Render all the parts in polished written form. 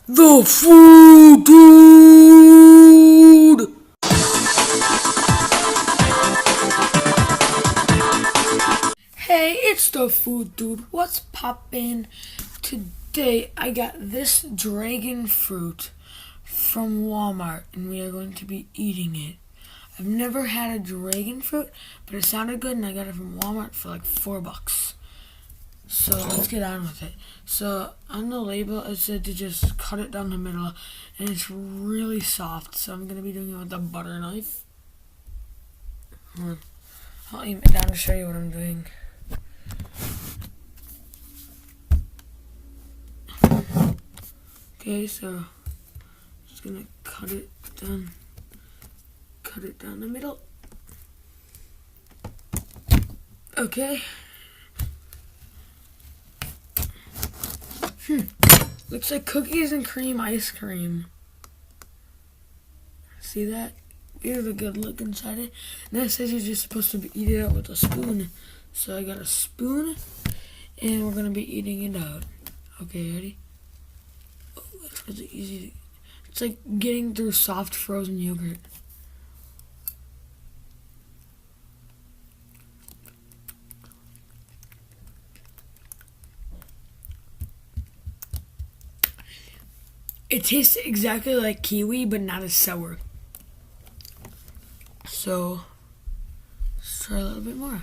The food dude. Hey, it's the food dude. What's poppin'? Today I got this dragon fruit from Walmart and we are going to be eating it. I've never had a dragon fruit, but it sounded good and I got it from Walmart for like $4. So let's get on with it. So on the label it said to just cut it down the middle, and it's really soft. So I'm gonna be doing it with a butter knife. I'll aim it down to show you what I'm doing. Okay, so just gonna cut it down the middle. Okay. Looks like cookies and cream ice cream. See that? Here's a good look inside it. And that says you're just supposed to eat it out with a spoon. So I got a spoon, and we're gonna be eating it out. Okay, ready? Oh, it's really easy. It's like getting through soft frozen yogurt. It tastes exactly like kiwi, but not as sour. So, let's try a little bit more.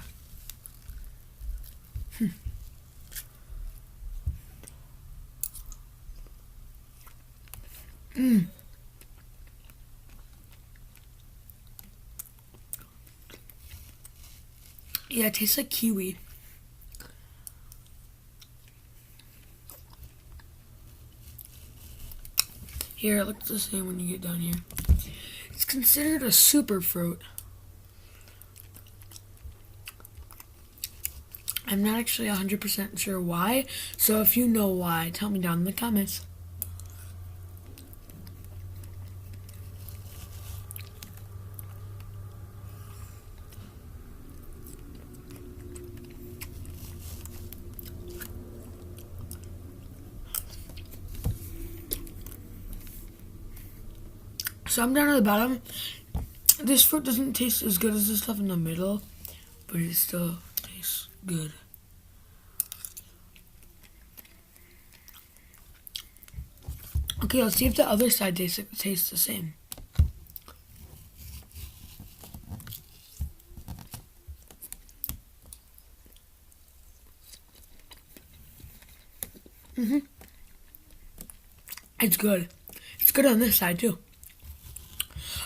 Yeah, it tastes like kiwi. Here, it looks the same when you get down here. It's considered a super fruit. I'm not actually 100% sure why, so if you know why, tell me down in the comments. So I'm down at the bottom. This fruit doesn't taste as good as the stuff in the middle, but it still tastes good. Okay, let's see if the other side tastes the same. It's good. It's good on this side too.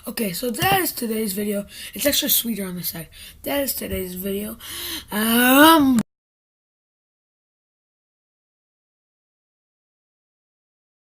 Okay, so that is today's video. It's actually sweeter on this side. That is today's video.